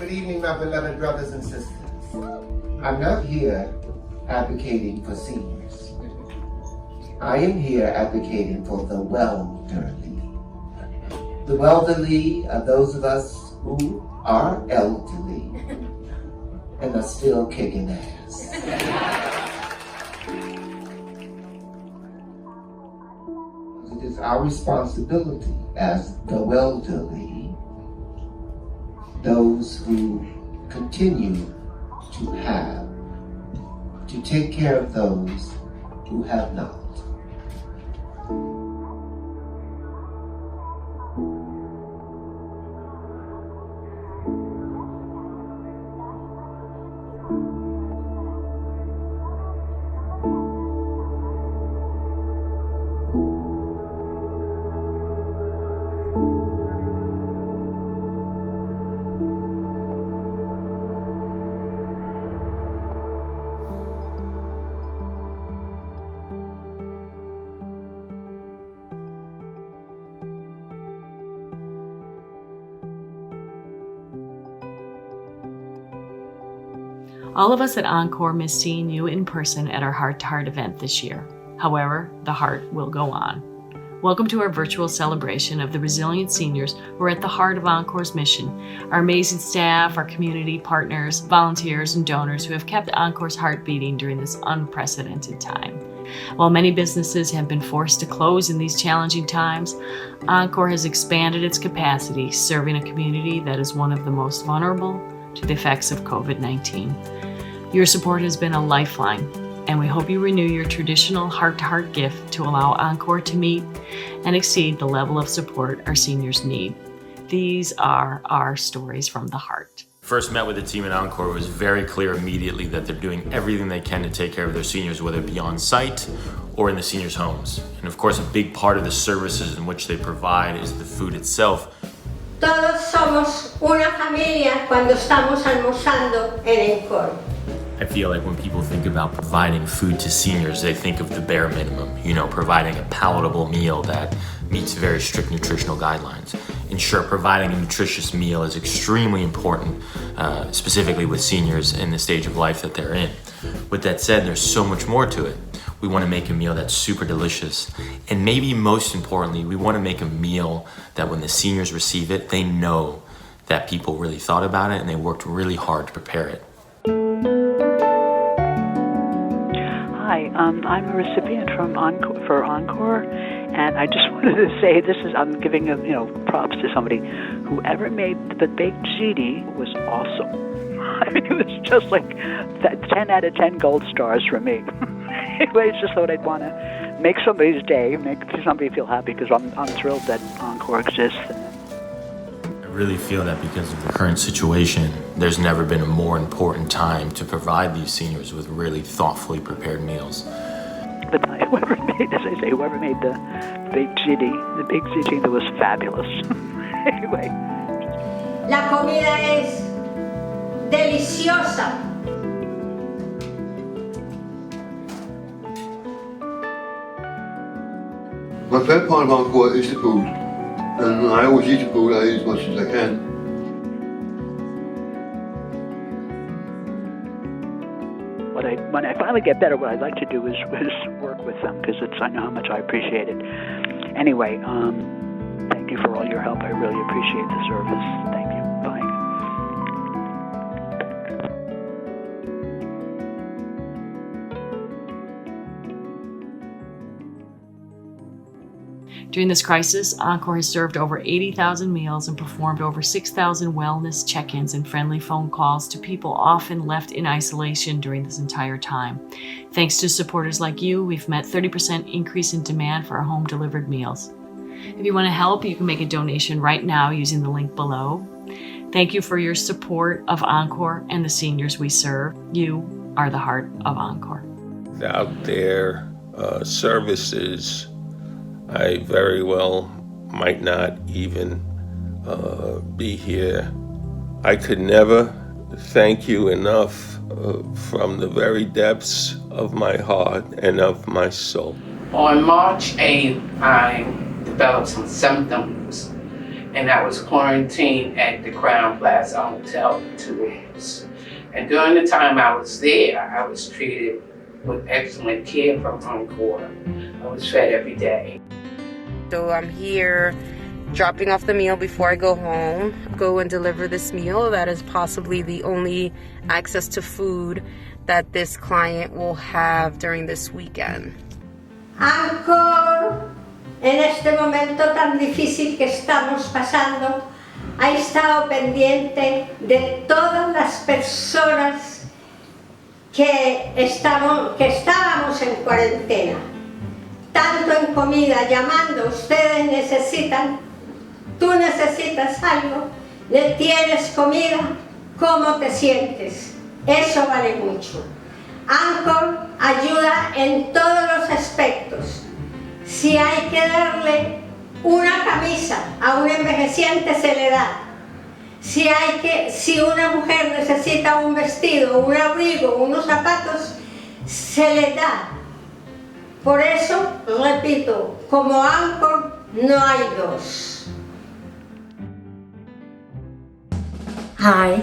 Good evening, my beloved brothers and sisters. I'm not here advocating for seniors. I am here advocating for the welderly. The welderly are those of us who are elderly and are still kicking ass. It is our responsibility as the welderly, those who continue to have, to take care of those who have not. All of us at Encore miss seeing you in person at our Heart to Heart event this year. However, the heart will go on. Welcome to our virtual celebration of the resilient seniors who are at the heart of Encore's mission. Our amazing staff, our community partners, volunteers, and donors who have kept Encore's heart beating during this unprecedented time. While many businesses have been forced to close in these challenging times, Encore has expanded its capacity, serving a community that is one of the most vulnerable to the effects of COVID-19. Your support has been a lifeline, and we hope you renew your traditional heart-to-heart gift to allow Encore to meet and exceed the level of support our seniors need. These are our stories from the heart. First met with the team at Encore, it was very clear immediately that they're doing everything they can to take care of their seniors, whether it be on site or in the seniors' homes. And of course, a big part of the services in which they provide is the food itself. Todos somos una familia cuando estamos almorzando en Encore. I feel like when people think about providing food to seniors, they think of the bare minimum, providing a palatable meal that meets very strict nutritional guidelines. And sure, providing a nutritious meal is extremely important, specifically with seniors in the stage of life that they're in. With that said, there's so much more to it. We want to make a meal that's super delicious. And maybe most importantly, we want to make a meal that when the seniors receive it, they know that people really thought about it and they worked really hard to prepare it. Hi, I'm a recipient for Encore, and I just wanted to say I'm giving props to somebody. Whoever made the baked ziti was awesome. I mean, it was just like 10 out of 10 gold stars for me. Anyway, I just thought I'd want to make somebody's day, make somebody feel happy, because I'm thrilled that Encore exists. I really feel that because of the current situation, there's never been a more important time to provide these seniors with really thoughtfully prepared meals. But whoever made the baked ziti, that was fabulous. Anyway. La comida es deliciosa. My favorite part of Encore is the food, and I always eat the food. I eat as much as I can. When I finally get better, what I'd like to do is work with them, because I know how much I appreciate it. Anyway, thank you for all your help. I really appreciate the service. Thank you. Bye. During this crisis, Encore has served over 80,000 meals and performed over 6,000 wellness check-ins and friendly phone calls to people often left in isolation during this entire time. Thanks to supporters like you, we've met 30% increase in demand for our home-delivered meals. If you want to help, you can make a donation right now using the link below. Thank you for your support of Encore and the seniors we serve. You are the heart of Encore. Without their services, I very well might not even be here. I could never thank you enough from the very depths of my heart and of my soul. On March 8th, I developed some symptoms, and I was quarantined at the Crown Plaza Hotel for 2 weeks. And during the time I was there, I was treated with excellent care from Encore. I was fed every day. So I'm here dropping off the meal before I go home, go and deliver this meal. That is possibly the only access to food that this client will have during this weekend. Encore, en este momento tan difícil que estamos pasando, ha estado pendiente de todas las personas que estábamos en cuarentena. Tanto en comida, llamando, ustedes necesitan, tú necesitas algo, le tienes comida, ¿cómo te sientes? Eso vale mucho. Encore ayuda en todos los aspectos. Si hay que darle una camisa a un envejeciente, se le da. Si una mujer necesita un vestido, un abrigo, unos zapatos, se le da. Por eso, repito, como Encore no hay dos. Hi,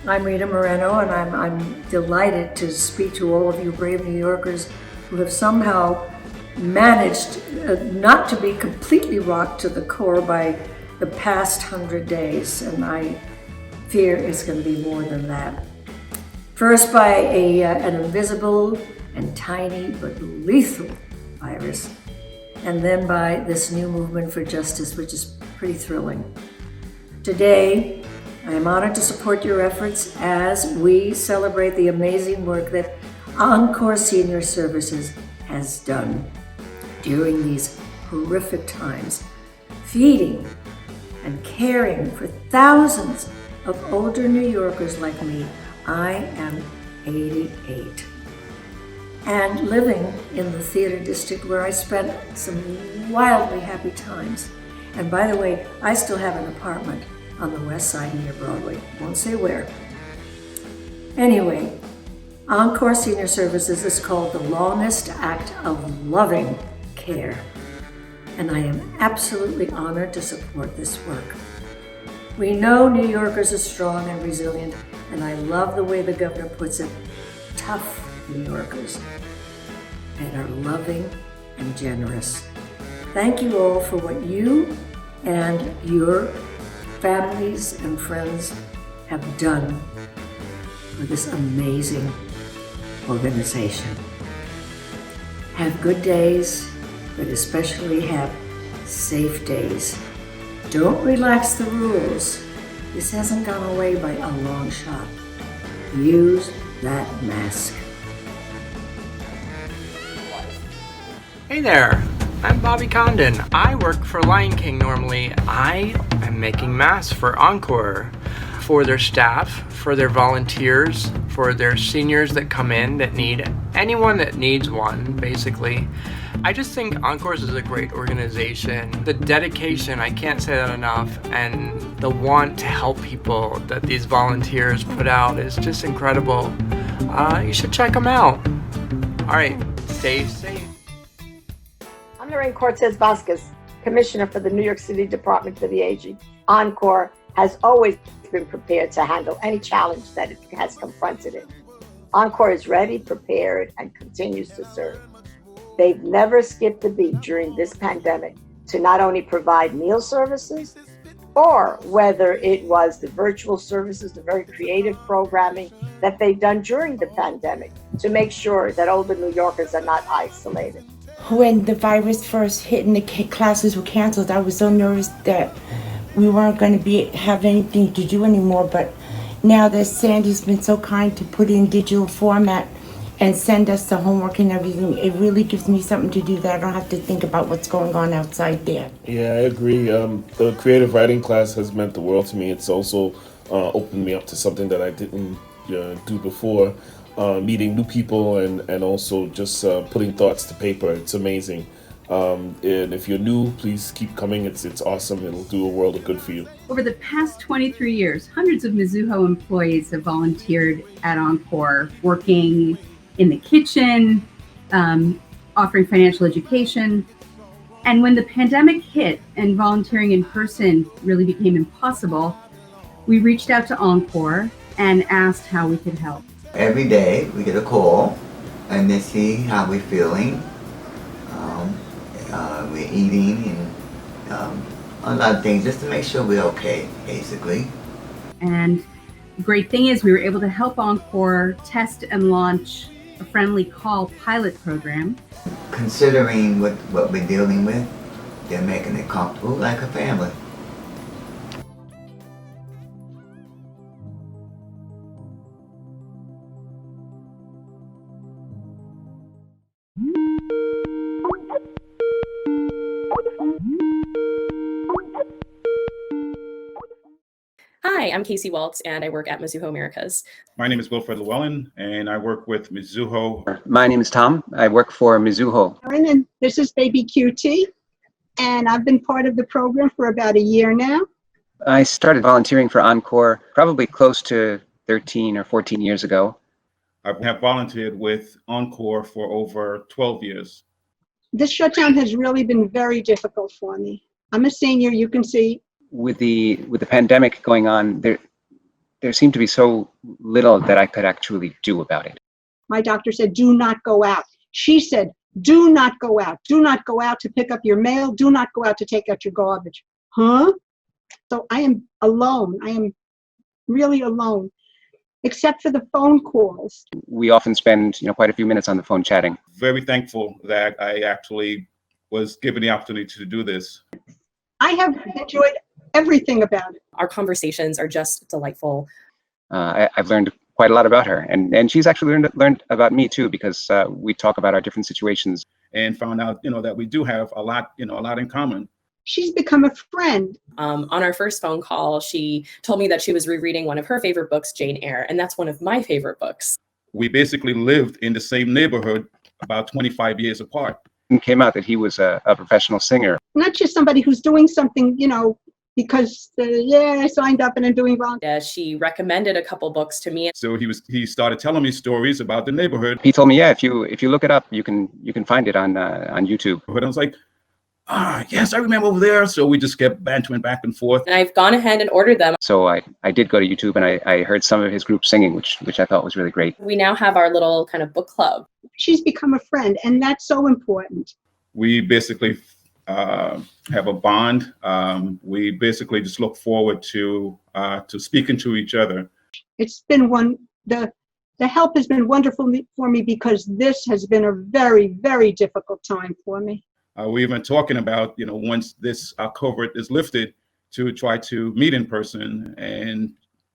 I'm Rita Moreno, and I'm delighted to speak to all of you brave New Yorkers who have somehow managed not to be completely rocked to the core by the past 100 days, and I fear it's going to be more than that. First by an invisible and tiny but lethal virus, and then by this new movement for justice, which is pretty thrilling. Today, I am honored to support your efforts as we celebrate the amazing work that Encore Senior Services has done during these horrific times, feeding and caring for thousands of older New Yorkers like me. I am 88 and living in the theater district where I spent some wildly happy times. And by the way, I still have an apartment on the west side near Broadway. Won't say where. Anyway, Encore Senior Services is called the longest act of loving care, and I am absolutely honored to support this work. We know New Yorkers are strong and resilient, and I love the way the governor puts it, tough New Yorkers, and are loving and generous. Thank you all for what you and your families and friends have done for this amazing organization. Have good days, but especially have safe days. Don't relax the rules. This hasn't gone away by a long shot. Use that mask. Hey there, I'm Bobby Condon. I work for Lion King normally. I am making masks for Encore, for their staff, for their volunteers, for their seniors that come in that need, anyone that needs one, basically. I just think Encore's is a great organization. The dedication, I can't say that enough, and the want to help people that these volunteers put out is just incredible. You should check them out. All right, stay safe. I'm Lorraine Cortez Vasquez, Commissioner for the New York City Department for the Aging. Encore has always been prepared to handle any challenge that it has confronted it. Encore is ready, prepared, and continues to serve. They've never skipped a beat during this pandemic to not only provide meal services, or whether it was the virtual services, the very creative programming that they've done during the pandemic to make sure that older New Yorkers are not isolated. When the virus first hit and the classes were canceled, I was so nervous that we weren't going to have anything to do anymore. But now that Sandy's been so kind to put in digital format and send us the homework and everything, it really gives me something to do that I don't have to think about what's going on outside there. Yeah, I agree. The creative writing class has meant the world to me. It's also opened me up to something that I didn't do before. Meeting new people and also just putting thoughts to paper. It's amazing. And if you're new, please keep coming. It's awesome. It'll do a world of good for you. Over the past 23 years, hundreds of Mizuho employees have volunteered at Encore, working in the kitchen, offering financial education, And when the pandemic hit and volunteering in person really became impossible, we reached out to Encore and asked how we could help. Every day we get a call and they see how we're feeling. We're eating and a lot of things just to make sure we're okay, basically. And the great thing is we were able to help Encore test and launch a friendly call pilot program. Considering what we're dealing with, they're making it comfortable like a family. Hi, I'm Casey Waltz, and I work at Mizuho Americas. My name is Wilfred Llewellyn, and I work with Mizuho. My name is Tom. I work for Mizuho. And this is Baby QT, and I've been part of the program for about a year now. I started volunteering for Encore probably close to 13 or 14 years ago. I have volunteered with Encore for over 12 years. This shutdown has really been very difficult for me. I'm a senior, you can see. With the pandemic going on, there seemed to be so little that I could actually do about it. My doctor said, do not go out. She said, do not go out. Do not go out to pick up your mail. Do not go out to take out your garbage. Huh? So I am alone. I am really alone, except for the phone calls. We often spend, quite a few minutes on the phone chatting. Very thankful that I actually was given the opportunity to do this. I have enjoyed everything about it. Our conversations are just delightful. I've learned quite a lot about her, and she's actually learned about me too, because we talk about our different situations. And found out, that we do have a lot in common. She's become a friend. On our first phone call, she told me that she was rereading one of her favorite books, Jane Eyre, and that's one of my favorite books. We basically lived in the same neighborhood about 25 years apart. It came out that he was a professional singer. Not just somebody who's doing something, because I signed up and I'm doing volunteer. She recommended a couple books to me. So he started telling me stories about the neighborhood. He told me, if you look it up, you can find it on YouTube. But I was like, yes, I remember over there. So we just kept bantering back and forth. And I've gone ahead and ordered them. So I did go to YouTube and I heard some of his group singing, which I thought was really great. We now have our little kind of book club. She's become a friend, and that's so important. We basically have a bond. We basically just look forward to speaking to each other. It's been the help has been wonderful for me, because this has been a very, very difficult time for me. We've been talking about, once this COVID is lifted, to try to meet in person and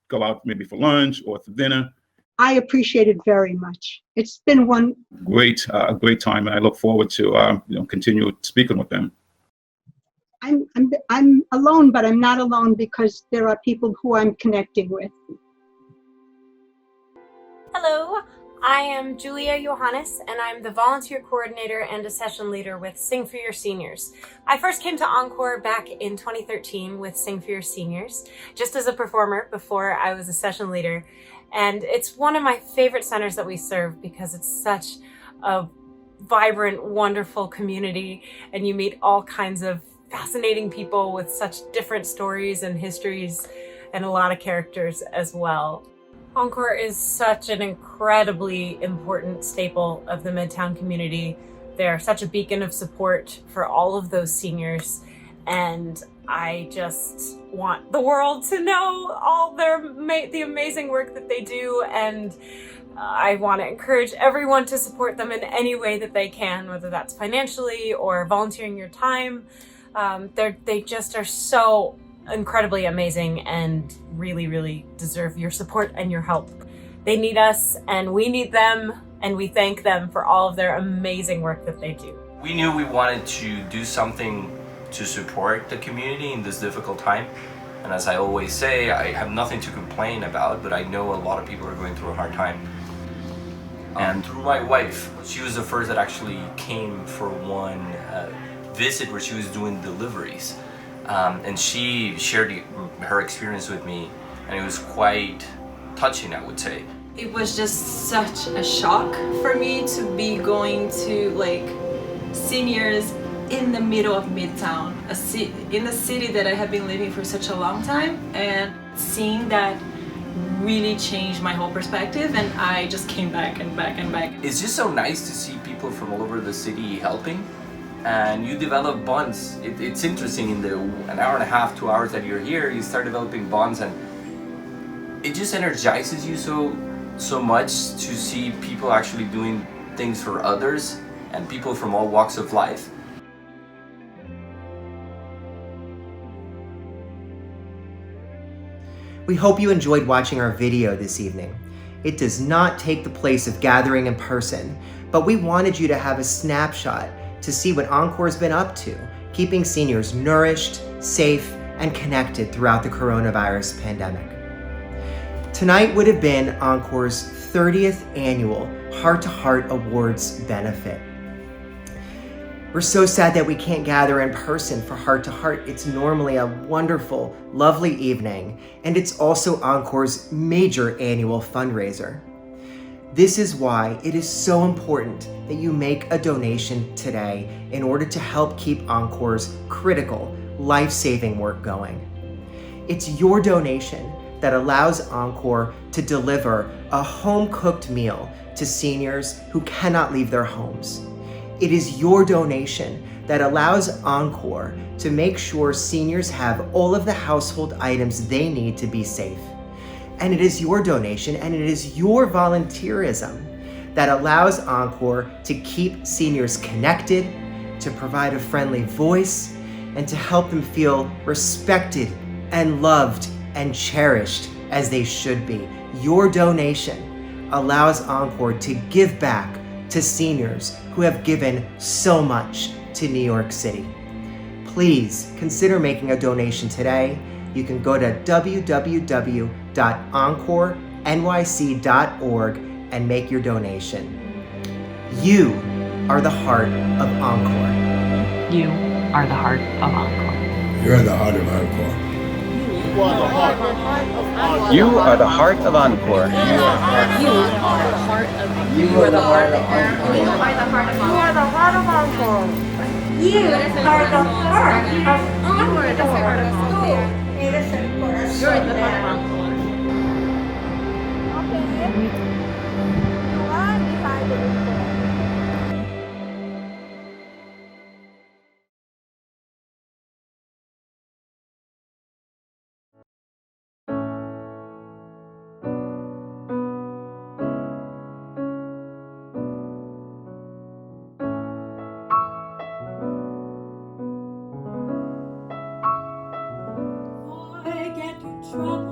go out maybe for lunch or for dinner. I appreciate it very much. It's been a great time, and I look forward to continue speaking with them. I'm alone, but I'm not alone, because there are people who I'm connecting with. Hello, I am Julia Johannes, and I'm the volunteer coordinator and a session leader with Sing for Your Seniors. I first came to Encore back in 2013 with Sing for Your Seniors, just as a performer before I was a session leader. And it's one of my favorite centers that we serve, because it's such a vibrant, wonderful community, and you meet all kinds of fascinating people with such different stories and histories, and a lot of characters as well. Encore is such an incredibly important staple of the Midtown community. They're such a beacon of support for all of those seniors, and I just want the world to know all the amazing work that they do, and I want to encourage everyone to support them in any way that they can, whether that's financially or volunteering your time. They just are so incredibly amazing and really, really deserve your support and your help. They need us, and we need them, and we thank them for all of their amazing work that they do. We knew we wanted to do something to support the community in this difficult time. And as I always say, I have nothing to complain about, but I know a lot of people are going through a hard time. And through my wife, she was the first that actually came for one visit where she was doing deliveries. And she shared her experience with me, and it was quite touching, I would say. It was just such a shock for me to be going to seniors in the middle of Midtown, in a city that I have been living for such a long time, and seeing that really changed my whole perspective, and I just came back and back and back. It's just so nice to see people from all over the city helping, and you develop bonds. It's interesting, in an hour and a half, 2 hours that you're here, you start developing bonds, and it just energizes you so much to see people actually doing things for others and people from all walks of life. We hope you enjoyed watching our video this evening. It does not take the place of gathering in person, but we wanted you to have a snapshot to see what Encore's been up to, keeping seniors nourished, safe, and connected throughout the coronavirus pandemic. Tonight would have been Encore's 30th annual Heart to Heart Awards benefit. We're so sad that we can't gather in person for Heart to Heart. It's normally a wonderful, lovely evening, and it's also Encore's major annual fundraiser. This is why it is so important that you make a donation today in order to help keep Encore's critical, life-saving work going. It's your donation that allows Encore to deliver a home-cooked meal to seniors who cannot leave their homes. It is your donation that allows Encore to make sure seniors have all of the household items they need to be safe. And it is your donation and it is your volunteerism that allows Encore to keep seniors connected, to provide a friendly voice, and to help them feel respected and loved and cherished as they should be. Your donation allows Encore to give back to seniors who have given so much to New York City. Please consider making a donation today. You can go to www.encorenyc.org and make your donation. You are the heart of Encore. You are the heart of Encore. You're the heart of Encore. You are the heart of Encore. You are the heart of You are the heart of Encore. You are the heart of Encore. You are the heart of Encore. Eres el corazón. You're the heart of Encore. Forget your trouble.